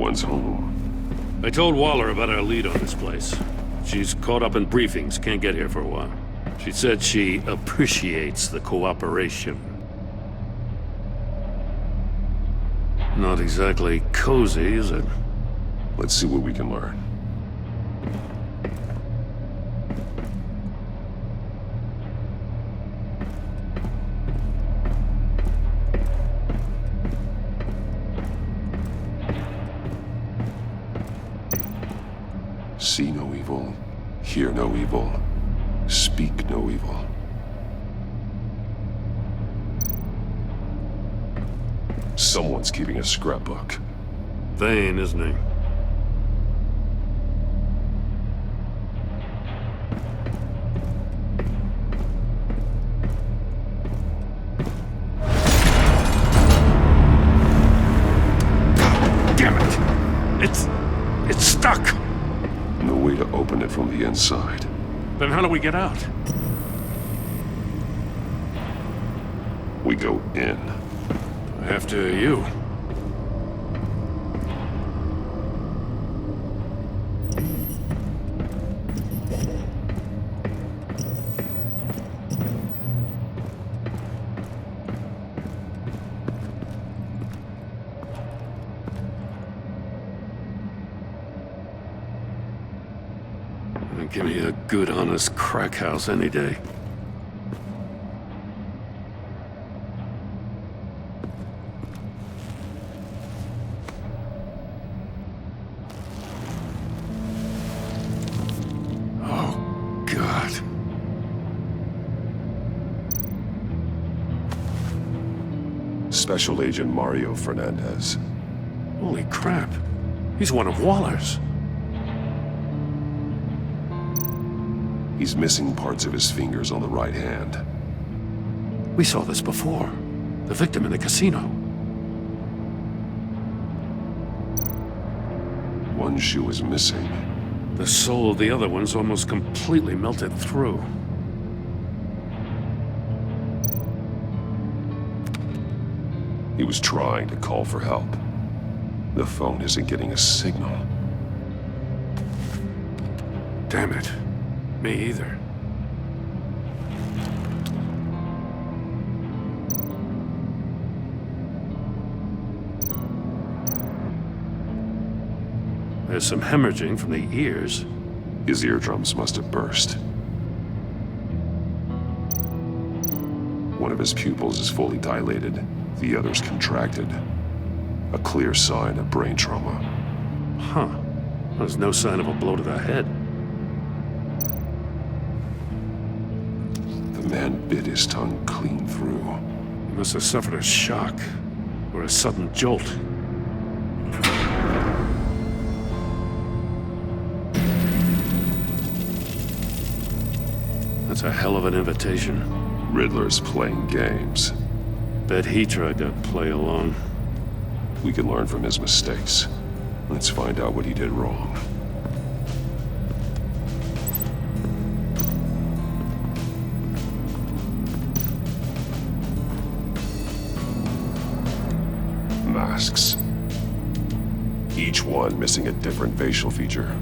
one's home. I told Waller about our lead on this place. She's caught up in briefings, can't get here for a while. She said she appreciates the cooperation. Not exactly cozy, is it? Let's see what we can learn. See no evil, hear no evil, speak no evil. Someone's keeping a scrapbook. Vane, isn't he? Damn it! It's stuck! No way to open it from the inside. Then how do we get out? We go in. After you. Give me a good, honest crack house any day. Oh, God. Special Agent Mario Fernandez. Holy crap. He's one of Waller's. He's missing parts of his fingers on the right hand. We saw this before. The victim in the casino. One shoe is missing. The sole of the other one's almost completely melted through. He was trying to call for help. The phone isn't getting a signal. Damn it. Me either. There's some hemorrhaging from the ears. His eardrums must have burst. One of his pupils is fully dilated, the other's contracted. A clear sign of brain trauma. Huh. There's no sign of a blow to the head. The man bit his tongue clean through. He must have suffered a shock, or a sudden jolt. That's a hell of an invitation. Riddler's playing games. Bet he tried to play along. We can learn from his mistakes. Let's find out what he did wrong. Masks. Each one missing a different facial feature.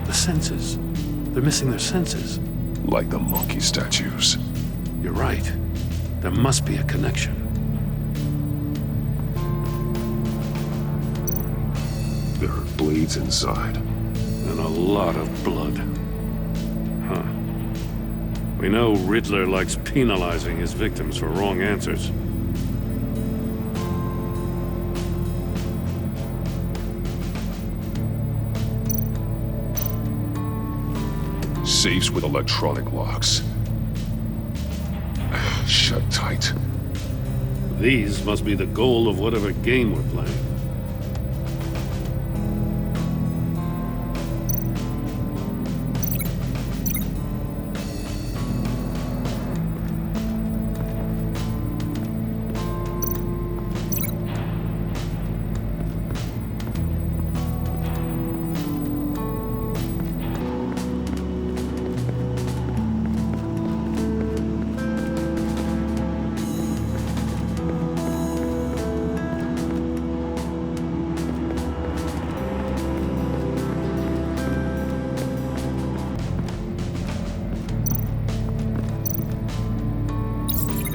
The senses. They're missing their senses. Like the monkey statues. You're right. There must be a connection. There are blades inside. And a lot of blood. Huh. We know Riddler likes penalizing his victims for wrong answers. Safes with electronic locks. Shut tight. These must be the goal of whatever game we're playing.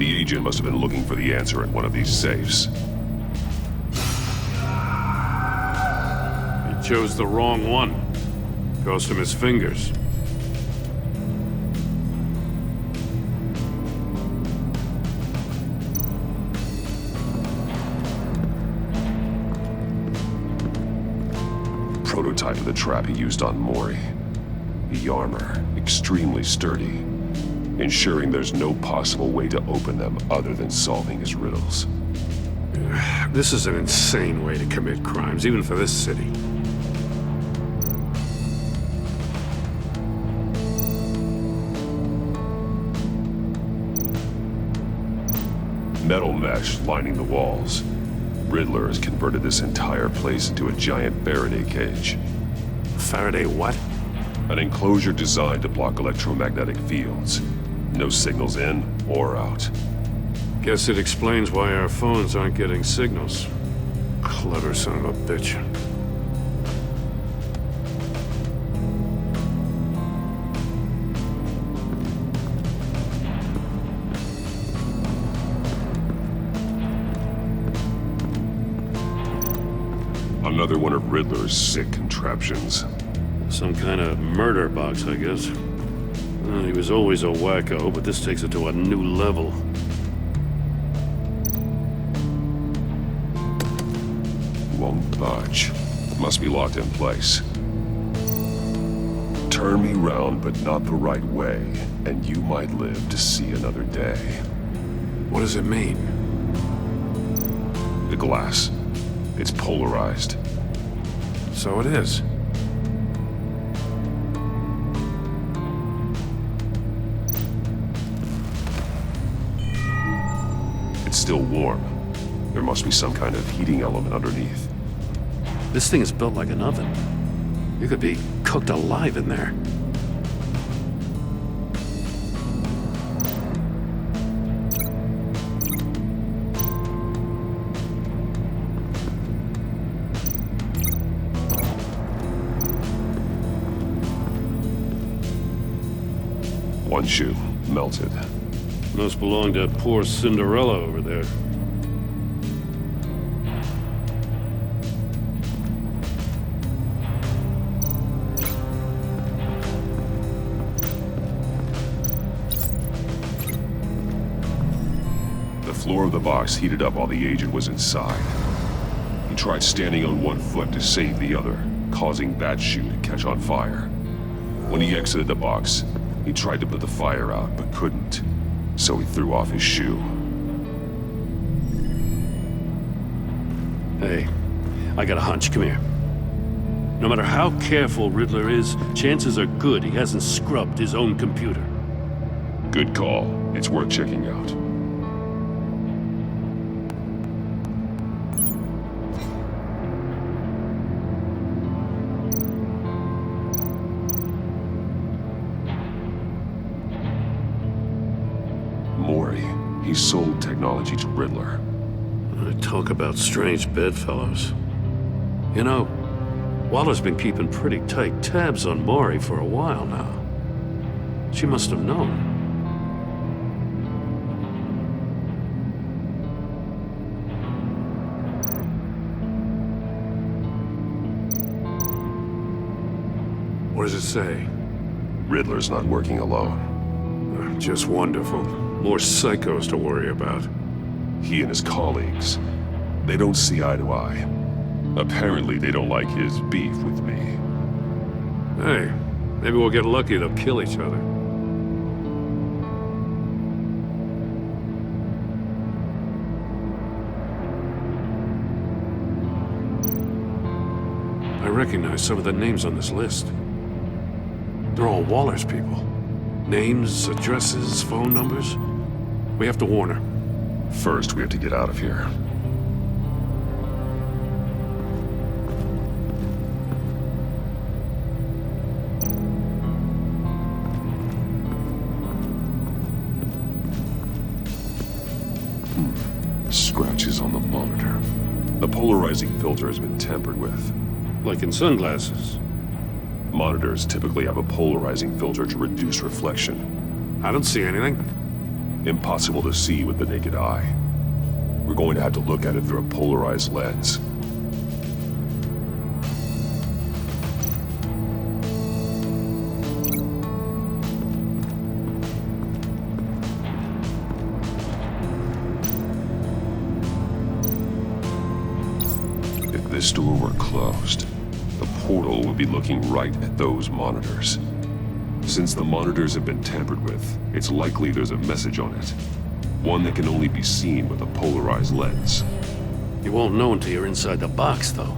The agent must have been looking for the answer in one of these safes. He chose the wrong one. Cost him his fingers. Prototype of the trap he used on Mori. The armor, extremely sturdy, ensuring there's no possible way to open them other than solving his riddles. This is an insane way to commit crimes, even for this city. Metal mesh lining the walls. Riddler has converted this entire place into a giant Faraday cage. Faraday what? An enclosure designed to block electromagnetic fields. No signals in or out. Guess it explains why our phones aren't getting signals. Clever son of a bitch. Another one of Riddler's sick contraptions. Some kind of murder box, I guess. He was always a wacko, but this takes it to a new level. Won't budge. Must be locked in place. Turn me round, but not the right way, and you might live to see another day. What does it mean? The glass. It's polarized. So it is. It's still warm. There must be some kind of heating element underneath. This thing is built like an oven. You could be cooked alive in there. One shoe, melted. Must belong to poor Cinderella over there. The floor of the box heated up while the agent was inside. He tried standing on one foot to save the other, causing that shoe to catch on fire. When he exited the box, he tried to put the fire out, but couldn't. So he threw off his shoe. Hey, I got a hunch. Come here. No matter how careful Riddler is, chances are good he hasn't scrubbed his own computer. Good call. It's worth checking out. Mori. He sold technology to Riddler. Talk about strange bedfellows. You know, Waller's been keeping pretty tight tabs on Mori for a while now. She must have known. What does it say? Riddler's not working alone. Just wonderful. More psychos to worry about. He and his colleagues, they don't see eye to eye. Apparently, they don't like his beef with me. Hey, maybe we'll get lucky they'll kill each other. I recognize some of the names on this list. They're all Waller's people. Names, addresses, phone numbers. We have to warn her. First, we have to get out of here. Scratches on the monitor. The polarizing filter has been tampered with. Like in sunglasses. Monitors typically have a polarizing filter to reduce reflection. I don't see anything. Impossible to see with the naked eye. We're going to have to look at it through a polarized lens. If this door were closed, the portal would be looking right at those monitors. Since the monitors have been tampered with, it's likely there's a message on it. One that can only be seen with a polarized lens. You won't know until you're inside the box, though.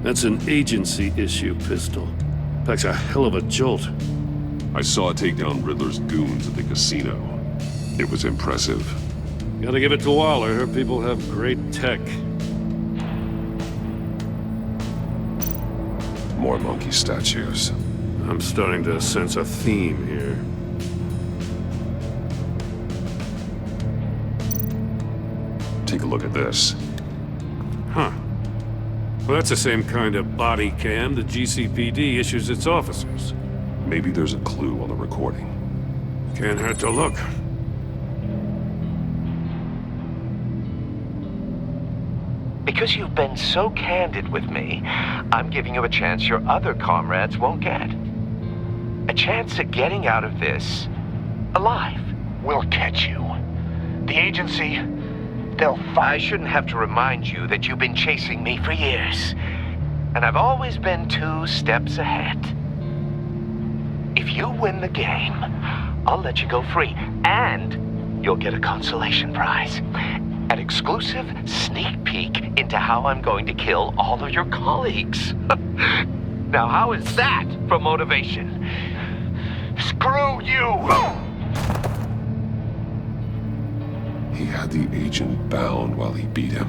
That's an agency issue pistol. Packs a hell of a jolt. I saw it take down Riddler's goons at the casino. It was impressive. Gotta give it to Waller. Her people have great tech. More monkey statues. I'm starting to sense a theme here. Take a look at this. Huh. Well, that's the same kind of body cam the GCPD issues its officers. Maybe there's a clue on the recording. Can't hurt to look. Because you've been so candid with me, I'm giving you a chance your other comrades won't get. A chance at getting out of this alive. We'll catch you. The agency, I shouldn't have to remind you that you've been chasing me for years. And I've always been 2 steps ahead. If you win the game, I'll let you go free. And you'll get a consolation prize. An exclusive sneak peek into how I'm going to kill all of your colleagues. Now, how is that for motivation? screw you! He had the agent bound while he beat him.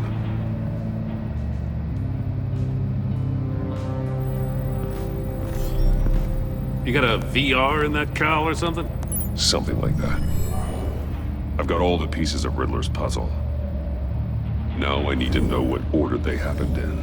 You got a VR in that cowl or something? Something like that. I've got all the pieces of Riddler's puzzle. Now I need to know what order they happened in.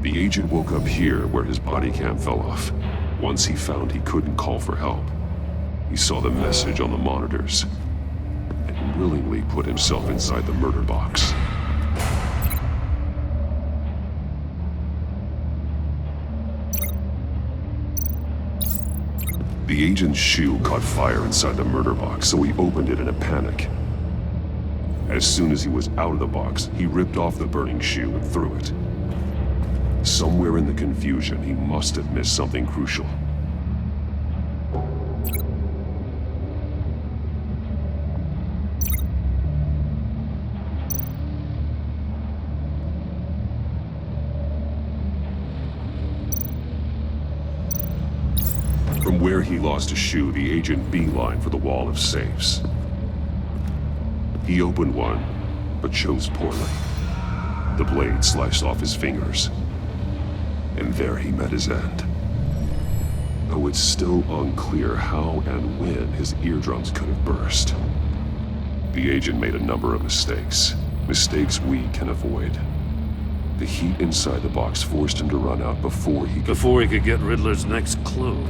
The agent woke up here where his body cam fell off. Once he found he couldn't call for help, he saw the message on the monitors and willingly put himself inside the murder box. The agent's shoe caught fire inside the murder box, so he opened it in a panic. As soon as he was out of the box, he ripped off the burning shoe and threw it. Somewhere in the confusion, he must have missed something crucial. From where he lost a shoe, the agent beelined for the wall of safes. He opened one, but chose poorly. The blade sliced off his fingers. And there he met his end. Though it's still unclear how and when his eardrums could have burst. The agent made a number of mistakes. Mistakes we can avoid. The heat inside the box forced him to run out before he Before he could get Riddler's next clue.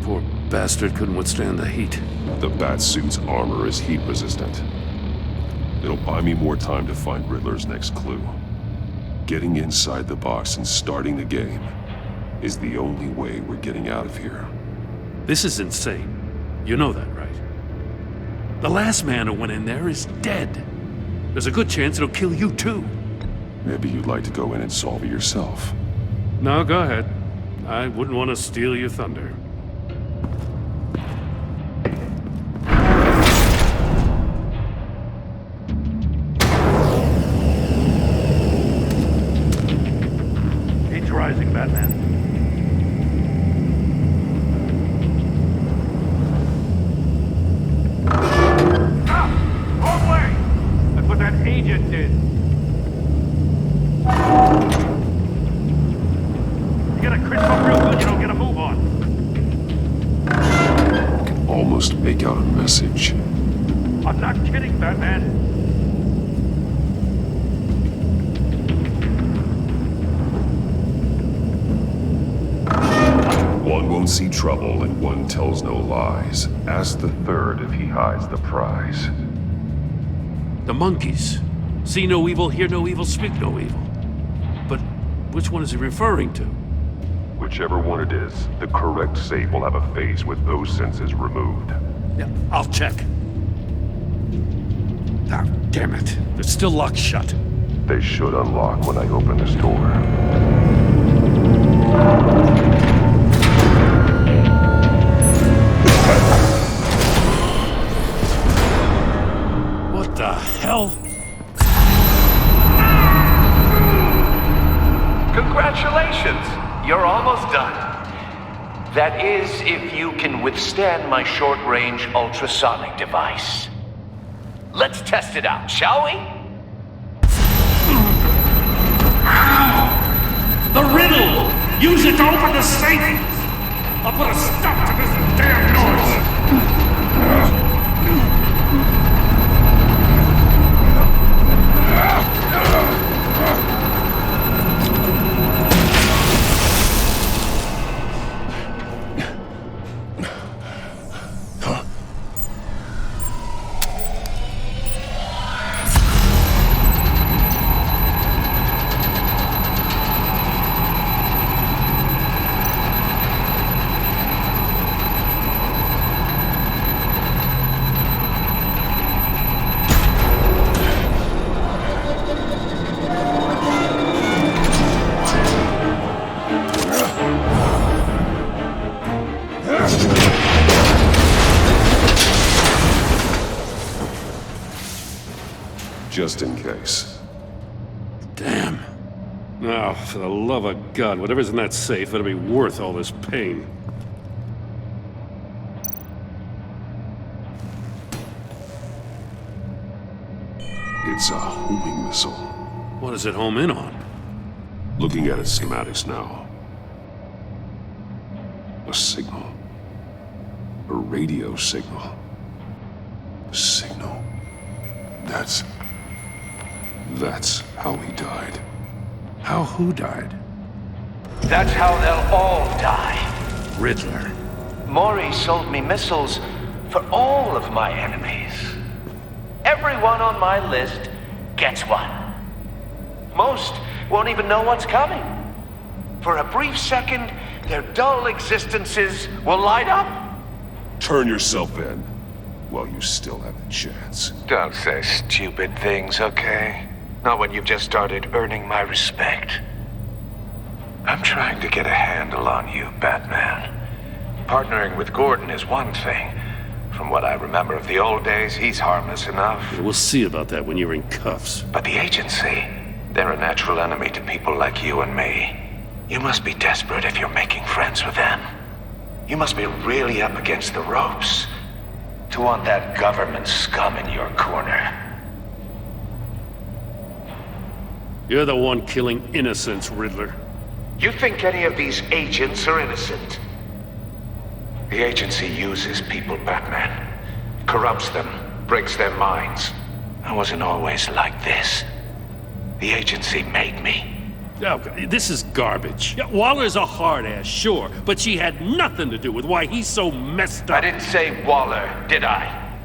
Poor bastard couldn't withstand the heat. The Batsuit's armor is heat resistant. It'll buy me more time to find Riddler's next clue. Getting inside the box and starting the game is the only way we're getting out of here. This is insane. You know that, right? The last man who went in there is dead. There's a good chance it'll kill you too. Maybe you'd like to go in and solve it yourself. No, go ahead. I wouldn't want to steal your thunder. Heat's rising, Batman. get a crisp up real good, you don't get a move on. I can almost make out a message. I'm not kidding, Batman. One won't see trouble and one tells no lies. Ask the third if he hides the prize. The monkeys. See no evil, hear no evil, speak no evil. But which one is he referring to? Whichever one it is, the correct safe will have a phase with those senses removed. Yeah, I'll check. Ah, damn it. It's still locked shut. They should unlock when I open this door. What the hell? Congratulations! You're almost done. That is, if you can withstand my short-range ultrasonic device. Let's test it out, shall we? The Riddle! Use it to open the safe! I'll put a stop to this damn noise! Just in case. Damn. Now, for the love of God, whatever's in that safe better be worth all this pain. It's a homing missile. What does it home in on? Looking at its schematics now. A signal. A radio signal. A signal. That's how he died. How who died? That's how they'll all die. Riddler. Maury sold me missiles for all of my enemies. Everyone on my list gets one. Most won't even know what's coming. For a brief second, their dull existences will light up. Turn yourself in while you still have the chance. Don't say stupid things, okay? Not when you've just started earning my respect. I'm trying to get a handle on you, Batman. Partnering with Gordon is one thing. From what I remember of the old days, he's harmless enough. We'll see about that when you're in cuffs. But the agency, they're a natural enemy to people like you and me. You must be desperate if you're making friends with them. You must be really up against the ropes to want that government scum in your corner. You're the one killing innocents, Riddler. You think any of these agents are innocent? The agency uses people, Batman. Corrupts them, breaks their minds. I wasn't always like this. The agency made me. Oh, this is garbage. Yeah, Waller's a hard ass, sure, but she had nothing to do with why he's so messed up. I didn't say Waller, did I?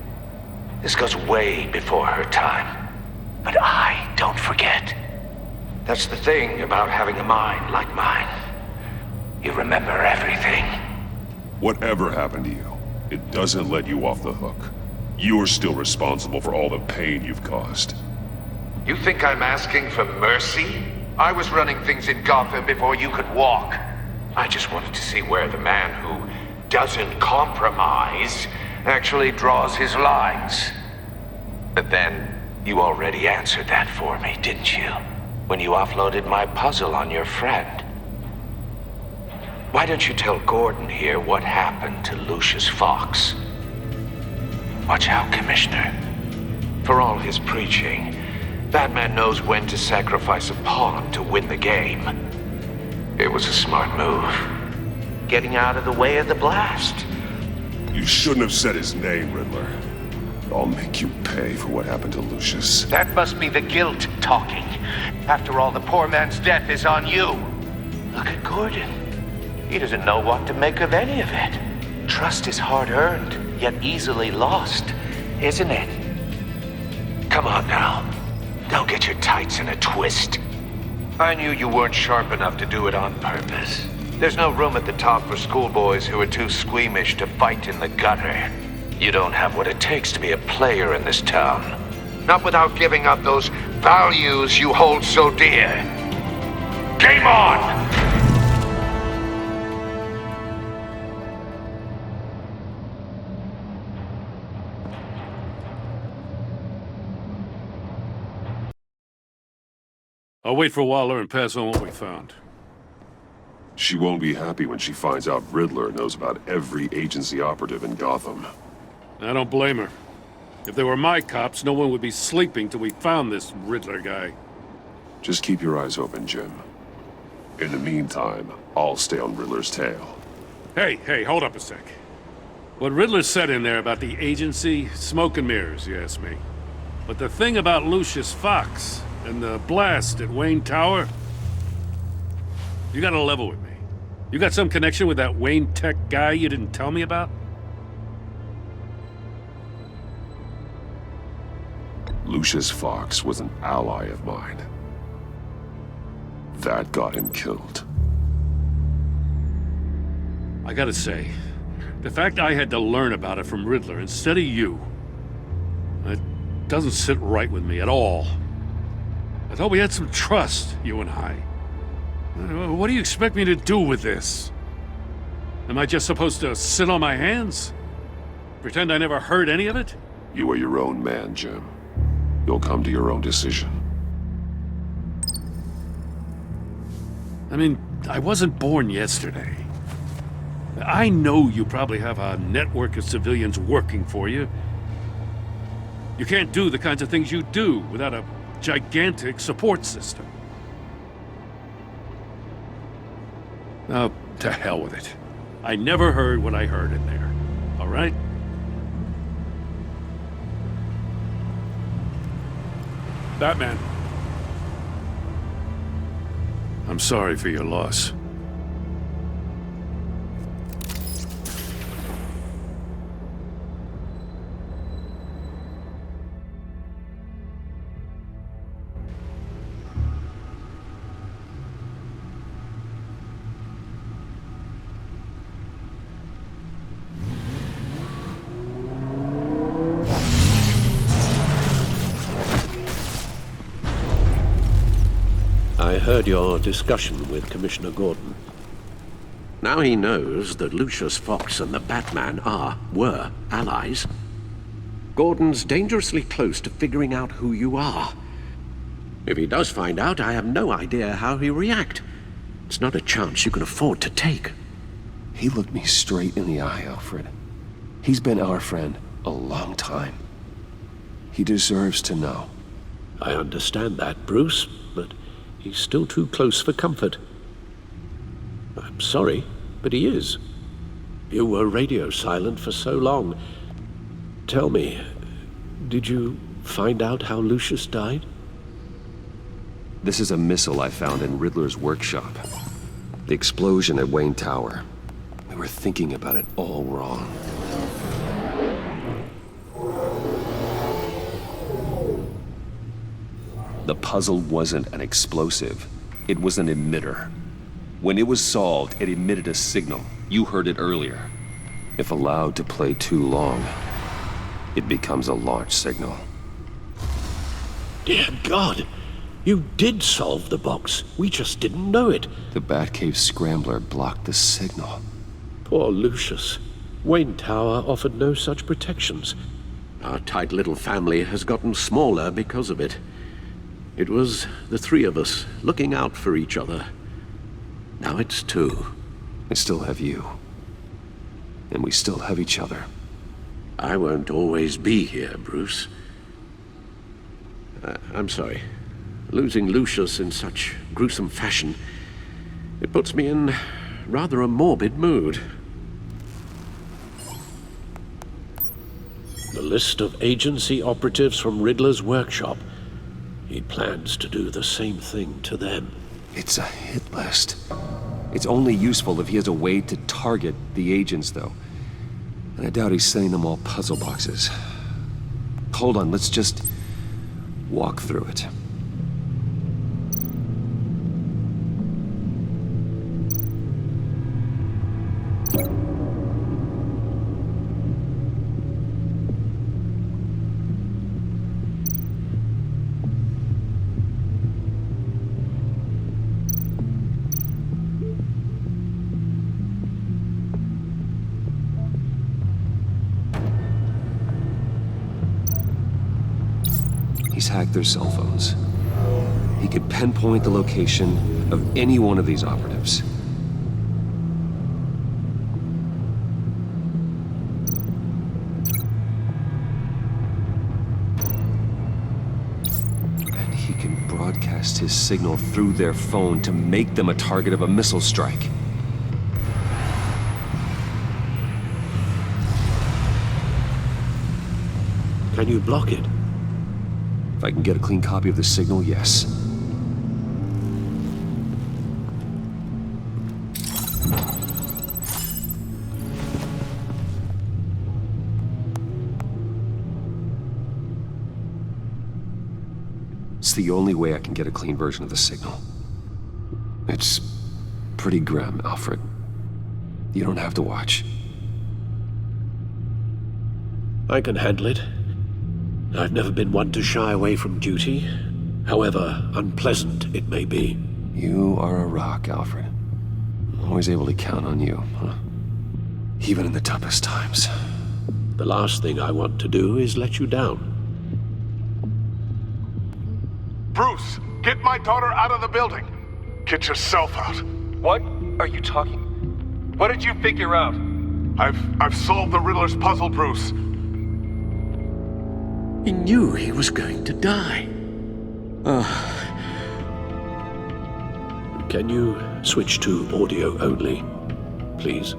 This goes way before her time. But I don't forget. That's the thing about having a mind like mine. You remember everything. Whatever happened to you, it doesn't let you off the hook. You're still responsible for all the pain you've caused. You think I'm asking for mercy? I was running things in Gotham before you could walk. I just wanted to see where the man who doesn't compromise actually draws his lines. But then, you already answered that for me, didn't you? When you offloaded my puzzle on your friend. Why don't you tell Gordon here what happened to Lucius Fox? Watch out, Commissioner. For all his preaching, Batman knows when to sacrifice a pawn to win the game. It it was a smart move. Getting out of the way of the blast. You shouldn't have said his name, Riddler. I'll make you pay for what happened to Lucius. That must be the guilt talking. After all, the poor man's death is on you. Look at Gordon. He doesn't know what to make of any of it. Trust is hard-earned, yet easily lost, isn't it? Come on now. Don't get your tights in a twist. I knew you weren't sharp enough to do it on purpose. There's no room at the top for schoolboys who are too squeamish to fight in the gutter. You don't have what it takes to be a player in this town. Not without giving up those values you hold so dear. Game on! I'll wait for Waller and pass on what we found. She won't be happy when she finds out Riddler knows about every agency operative in Gotham. I don't blame her. If they were my cops, no one would be sleeping till we found this Riddler guy. Just keep your eyes open, Jim. In the meantime, I'll stay on Riddler's tail. Hey, hold up a sec. What Riddler said in there about the agency, smoke and mirrors, you ask me. But the thing about Lucius Fox and the blast at Wayne Tower, you gotta level with me. You got some connection with that Wayne Tech guy you didn't tell me about? Lucius Fox was an ally of mine. That got him killed. I gotta say, the fact I had to learn about it from Riddler instead of you, it doesn't sit right with me at all. I thought we had some trust, you and I. What do you expect me to do with this? Am I just supposed to sit on my hands? Pretend I never heard any of it? You are your own man, Jim. You'll come to your own decision. I mean, I wasn't born yesterday. I know you probably have a network of civilians working for you. You can't do the kinds of things you do without a gigantic support system. Oh, to hell with it. I never heard what I heard in there. All right? Batman. I'm sorry for your loss. I heard your discussion with Commissioner Gordon. Now he knows that Lucius Fox and the Batman were allies. Gordon's dangerously close to figuring out who you are. If he does find out, I have no idea how he'll react. It's not a chance you can afford to take. He looked me straight in the eye, Alfred. He's been our friend a long time. He deserves to know. I understand that, Bruce, but he's still too close for comfort. I'm sorry, but he is. You were radio silent for so long. Tell me, did you find out how Lucius died? This is a missile I found in Riddler's workshop. The explosion at Wayne Tower. We were thinking about it all wrong. The puzzle wasn't an explosive. It was an emitter. When it was solved, it emitted a signal. You heard it earlier. If allowed to play too long, it becomes a launch signal. Dear God! You did solve the box. We just didn't know it. The Batcave Scrambler blocked the signal. Poor Lucius. Wayne Tower offered no such protections. Our tight little family has gotten smaller because of it. It was the three of us looking out for each other. Now it's two. I still have you. And we still have each other. I won't always be here, Bruce. I'm sorry. Losing Lucius in such gruesome fashion, It puts me in rather a morbid mood. The list of agency operatives from Riddler's workshop. He plans to do the same thing to them. It's a hit list. It's only useful if he has a way to target the agents, though. And I doubt he's sending them all puzzle boxes. Hold on, let's just walk through it. He's hacked their cell phones. He could pinpoint the location of any one of these operatives. And he can broadcast his signal through their phone to make them a target of a missile strike. Can you block it? If I can get a clean copy of the signal, yes. It's the only way I can get a clean version of the signal. It's pretty grim, Alfred. You don't have to watch. I can handle it. I've never been one to shy away from duty, however unpleasant it may be. You are a rock, Alfred. Always able to count on you, huh? Even in the toughest times. The last thing I want to do is let you down. Bruce, get my daughter out of the building. Get yourself out. What are you talking? What did you figure out? I've solved the Riddler's puzzle, Bruce. He knew he was going to die. Can you switch to audio only, please?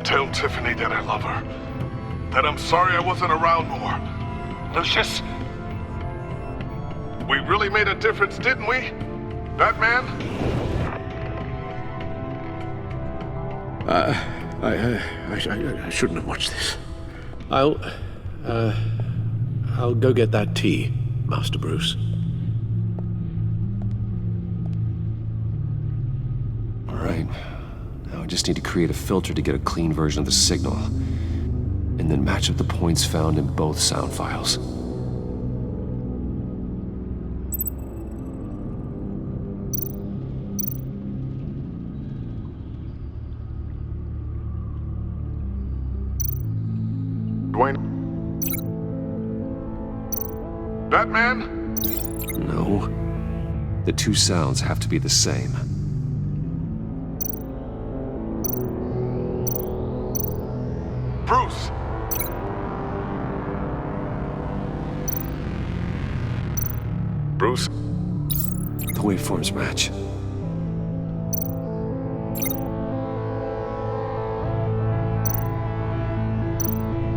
Tell Tiffany that I love her. That I'm sorry I wasn't around more. Lucius? We really made a difference, didn't we? Batman? I shouldn't have watched this. I'll go get that tea, Master Bruce. All right. Now I just need to create a filter to get a clean version of the signal. And then match up the points found in both sound files. Batman? No. The two sounds have to be the same. Bruce! Bruce? The waveforms match.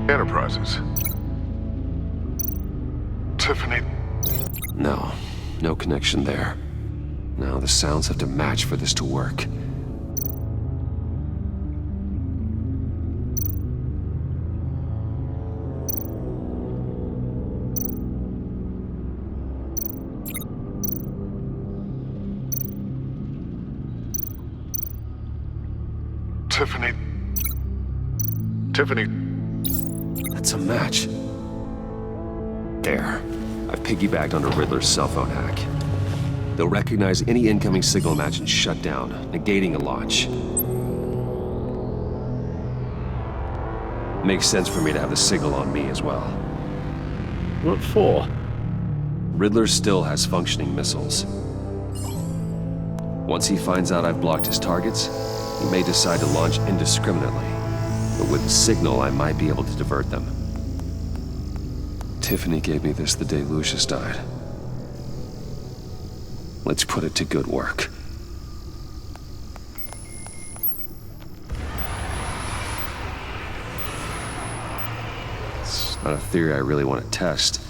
Enterprises. Tiffany. No. No connection there. Now the sounds have to match for this to work. Tiffany. Tiffany. That's a match. There. I've piggybacked onto Riddler's cell phone hack. They'll recognize any incoming signal match and shut down, negating a launch. Makes sense for me to have the signal on me as well. What for? Riddler still has functioning missiles. Once he finds out I've blocked his targets, he may decide to launch indiscriminately. But with the signal, I might be able to divert them. Tiffany gave me this the day Lucius died. Let's put it to good work. It's not a theory I really want to test.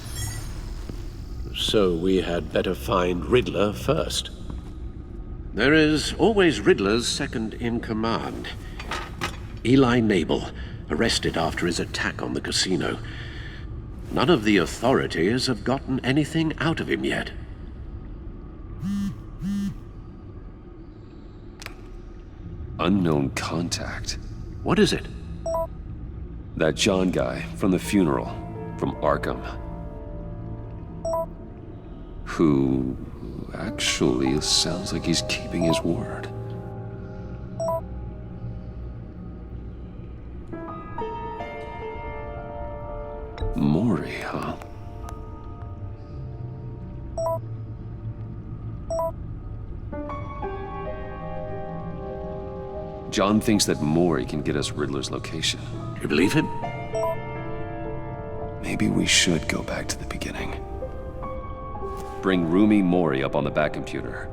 So we had better find Riddler first. There is always Riddler's second in command. Eli Nabel, arrested after his attack on the casino. None of the authorities have gotten anything out of him yet. Unknown contact. What is it? That John guy from the funeral, from Arkham. Who actually sounds like he's keeping his word. Maury, huh? John thinks that Maury can get us Riddler's location. You believe him? Maybe we should go back to the beginning. Bring Rumi Maury up on the back computer.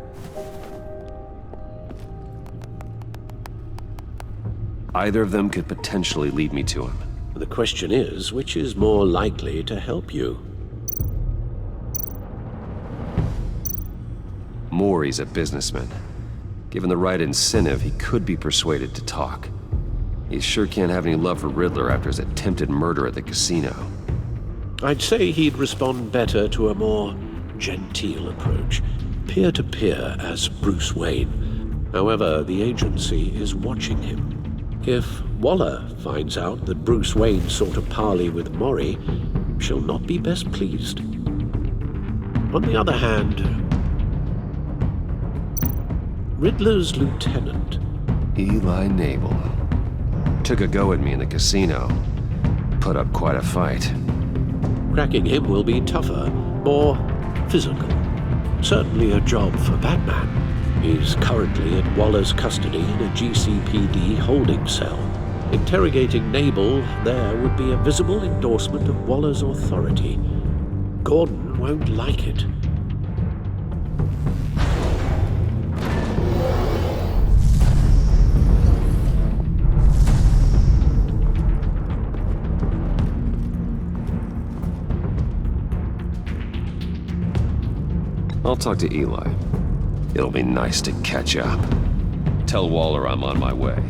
Either of them could potentially lead me to him. The question is, which is more likely to help you? Maury's a businessman. Given the right incentive, he could be persuaded to talk. He sure can't have any love for Riddler after his attempted murder at the casino. I'd say he'd respond better to a more genteel approach, peer-to-peer as Bruce Wayne. However, the agency is watching him. If Waller finds out that Bruce Wayne sought a parley with Maury, she'll not be best pleased. On the other hand, Riddler's lieutenant, Eli Nabel, took a go at me in the casino. Put up quite a fight. cracking him will be tougher, more physical. Certainly a job for Batman. He's currently in Waller's custody in a GCPD holding cell. Interrogating Nabel there would be a visible endorsement of Waller's authority. Gordon won't like it. I'll talk to Eli. It'll be nice to catch up. Tell Waller I'm on my way.